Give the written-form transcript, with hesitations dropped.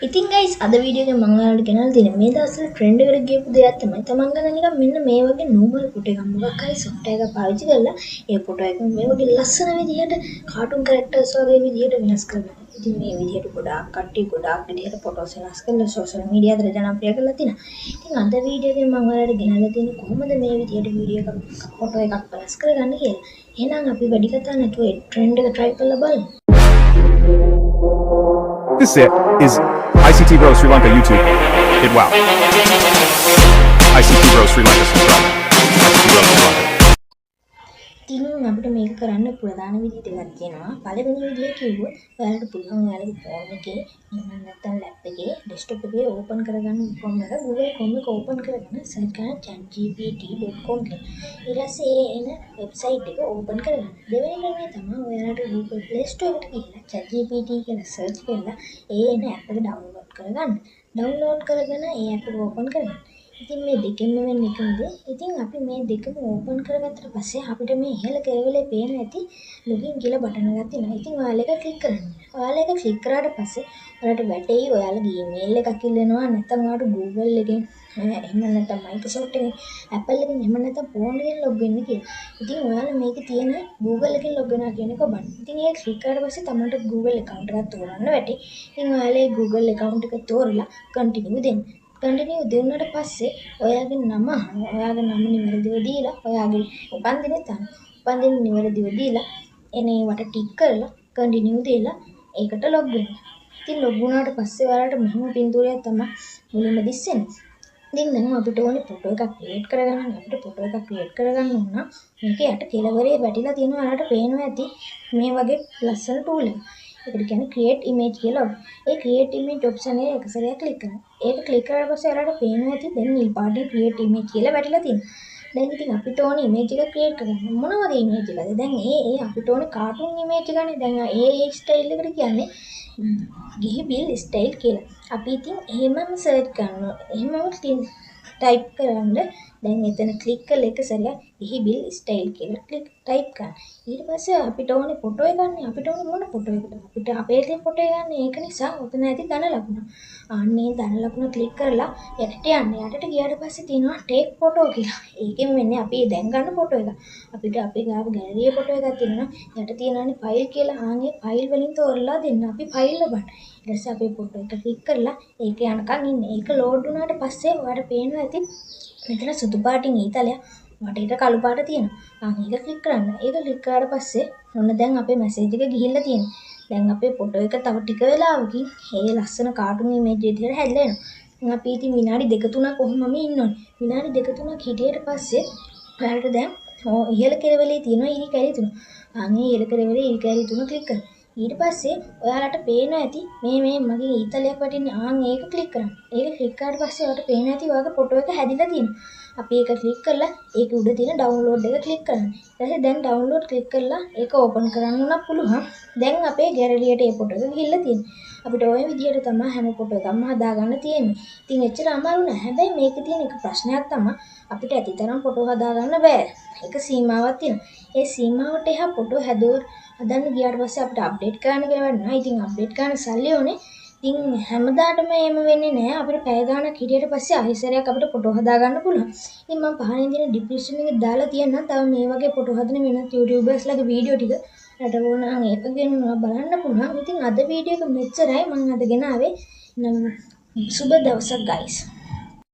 ඉතින් guys අද video එකෙන් මම ඔයාලට ගෙනල්ලා තියෙන්නේ මේ දවස්වල ට්‍රෙන්ඩ් එකට ගියපු දෙයක් තමයි තමන් ගන්න නිකන් මෙන්න මේ වගේ නෝමල් ෆොටෝ එකක් මොකක් හරි සොෆ්ට් එකක් පාවිච්චි කරලා ඒ ෆොටෝ එක මේ වගේ ලස්සන විදිහට කාටුන් කැරක්ටර්ස් වගේ විදිහට වෙනස් කරගන්න. ඉතින් මේ විදිහට ගොඩාක් විදිහට ෆොටෝස් වෙනස් කරලා සෝෂල් මීඩියා වල ජනප්‍රිය කරලා තිනවා. ඉතින් අද වීඩියෝ එකෙන් මම ඔයාලට ගෙනල්ලා තියෙන්නේ කොහොමද මේ විදිහට වීඩියෝ එකක් ෆොටෝ එකක් වෙනස් කරගන්න කියලා. එහෙනම් අපි වැඩි කතා නැතුව ඒ ට්‍රෙන්ඩ් එක try කරලා බලමු. This is ICT Bro Sri Lanka YouTube. Hit wow. ICT Bro Sri Lanka subscribe. ICT Bro Sri Lanka. ඉතින් අපිට මේක කරන්න ප්‍රධාන විදි දෙකක් තියෙනවා. පළවෙනි විදිය කිව්වොත් ඔයාලට පුළුවන් ඔයාලගේ ෆෝන් එකේ එහෙම නැත්නම් ලැප් එකේ ඩෙස්ක්ටොප් එකේ ඕපන් කරගන්න ෆෝම් එක Google Chrome එක ඕපන් කරගෙන සර්ච් කරන chatgpt.com කියලා. ඊට පස්සේ එන වෙබ්සයිට් එක ඕපන් කරගන්න. දෙවෙනි ක්‍රමය තමයි ඔයාලට Google Play Store එකට ගිහිල්ලා chatgpt කියලා සර්ච් කරලා ඒ එන ඇප් එක ඩවුන්ලෝඩ් කරගන්න. ඩවුන්ලෝඩ් කරගෙන ඒ ඇප් එක ඕපන් කරගන්න. ඉතින් මේ දෙකෙන්ම වෙන්නේ එකමද? ඉතින් අපි මේ දෙකම ඕපන් කරගත්තට පස්සේ අපිට මේ ඉහළ කෙරවලේ පේන ඇති login කියලා බටන් එකක් තියෙනවා. ඉතින් ඔයාලා ඒක ක්ලික් කරන්න. ඔයාලා ඒක ක්ලික් කරාට පස්සේ ඔයාලට වැටෙයි ඔයාලගේ email එකක් ඉල්ලනවා නැත්නම් ඔයාලට Google එකෙන් එහෙම නැත්නම් Microsoft එකෙන් Apple එකෙන් එහෙම නැත්නම් phone එකෙන් log වෙන්න කියලා. ඉතින් ඔයාලා මේකේ තියෙන Google එකෙන් log වෙනවා කියන එක බලන්න. ඉතින් ඒක ක්ලික් කරාට පස්සේ තමන්ට Google account එකක් තෝරන්න වැටේ. ඉතින් ඔයාලා ඒ Google account එක තෝරලා continue දෙන්න. කන්ටිනියු දුන්නාට පස්සේ ඔයාගේ නම නිවැරදිව දීලා ඔයාගේ උපන්දිනේ තමයි. උපන්දින නිවැරදිව දීලා එනේ වට ටික් කරලා කන්ටිනියු දීලා ඒකට ලොග් වෙන්න. ඉතින් ලොග් වුණාට පස්සේ ඔයාලට මෙහෙම පින්තූරයක් තමයි මුලින්ම දිස්සෙන්නේ. ඉතින් දැන් අපිට ඕනේ ෆොටෝ එකක් ක්‍රියේට් කරගන්න. අපිට ෆොටෝ එකක් ක්‍රියේට් කරගන්න ඕන නම් මේක යට කෙළවරේ වැටිලා තියෙනවා. ඔයාලට පේනවා ඇති මේ වගේ ලස්සන ටූල් එකක්. ඒකට කියන්නේ create image කියලා. ඒ create image option එක සැරයක් ක්ලික් කරන්න. ඒක ක්ලික් කරලා පස්සේ ඔයාලට පේනවා ඇති දැන් නිල් පාටේ create image කියලා වැටිලා තියෙනවා. දැන් ඉතින් අපිට ඕනේ image එක create කරන්න. මොන වගේ image එකද? දැන් ඒ අපිට ඕනේ cartoon image එකනේ. දැන් ඒ style එකට කියන්නේ ගිහි බිල් style කියලා. අපි ඉතින් එහෙමම search කරනවා. එහෙමම type කරන්න. දැන් එතන ක්ලික් කරලා එක සැරයක් ගිහි බිල් style කියලා type කරන්න. ඊට පස්සේ අපිට ඕනේ ෆොටෝ එකක් ගන්න. අපිට ඕනේ මොන ෆොටෝ එකද? අපිට අපේ තියෙන ෆොටෝ එක ගන්න. ඒක නිසා ඔතන ඇති ධන ලකුණ. අනේ ධන ලකුණ ක්ලික් කරලා යටට යන්න. යටට ගියාට පස්සේ තියෙනවා take photo කියලා. ඒකෙන් වෙන්නේ අපි දැන් ගන්න ෆොටෝ එක. අපිට අපේ ගාව ගැලරියේ ෆොටෝ එකක් තියෙනවා. යට තියෙනවානේ ෆයිල් කියලා. ආන්ගේ ෆයිල් වලින් තෝරලා දෙන්න. අපි ෆයිල් ලබන්න. ඊට පස්සේ අපේ ෆොටෝ එක ක්ලික් කරලා ඒක යනකම් ඉන්න. ඒක ලෝඩ් වුණාට පස්සේ ඔයාලට පේනවා ඇති මෙතන සුදු පාටින් ඊතලයක් වටේට කළු පාට තියෙනවා. ඒක ක්ලික් කරන්න. ඒක ක්ලික් කරාට පස්සේ ඔන්න දැන් අපේ මැසේජ් එක ගිහිල්ලා තියෙනවා. දැන් අපේ ෆොටෝ එක තව ටික වෙලාවකින් ඒ ලස්සන කාටුන් ඉමේජ් විදිහට හැදලා එනවා. දැන් අපි ඉතින් විනාඩි 2-3ක් කොහොමම ඉන්න ඕනේ. විනාඩි 2-3ක් හිටියට පස්සේ ඔයාලට දැන් ඉහළ කෙළවලේ තියෙනවා ඉරි කැලි තුන. අනේ ඉහළ කෙළවලේ ඉරි කැලි තුන ක්ලික් කරන්න. ඊට පස්සේ ඔයාලට පේනවා ඇති මේ මගේ ඊතලයක් වටින්නේ ඒක ක්ලික් කරන්න. ඒක ක්ලික් කරාට පස්සේ ඔයාලට පේනවා ඇති ඔයාගේ ෆොටෝ එක හැදිලා තියෙනවා. අපි ඒක ක්ලික් කරලා ඒක උඩ තියෙන ඩවුන්ලෝඩ් එක ක්ලික් කරන්න. ඊට පස්සේ දැන් ඩවුන්ලෝඩ් ක්ලික් කරලා ඒක ඕපන් කරන්න උනත් පුළුවන්. දැන් අපේ ගැලරියට ඒ ෆොටෝ එක ගිහිල්ලා තියෙනවා. අපිට ওই විදිහට තමයි හැම ෆොටෝ එකක්ම හදාගන්න තියෙන්නේ. ඉතින් එච්චර අමාරු නෑ. හැබැයි මේකේ තියෙන එක ප්‍රශ්නයක් තමයි අපිට ඇතිතරම් ෆොටෝ හදාගන්න බෑ. ඒක සීමාවක් තියෙනවා. ඒ සීමාවට එහා ෆොටෝ හදන්න ගියාට පස්සේ අපිට අප්ඩේට් කරන්න කියලා වෙනවා. ඉතින් අප්ඩේට් කරන්න සල්ලි ඕනේ. ඉතින් හැමදාටම එහෙම වෙන්නේ නැහැ. අපිට පැය ගාණක් හිටියට පස්සේ ආයෙසරයක් අපිට ෆොටෝ හදා ගන්න පුළුවන්. ඉතින් මම පහලින් දෙන ඩිස්ක්‍රිප්ෂන් එකේ දාලා තියෙනවා. තව මේ වගේ ෆොටෝ හදන වෙනත් YouTubers-ලාගේ වීඩියෝ ටික රට ඕන නම් ඒක ගෙනනවා බලන්න පුළුවන්. ඉතින් අද වීඩියෝ එක මෙච්චරයි මම අද ගෙනාවේ. සුබ දවසක් guys.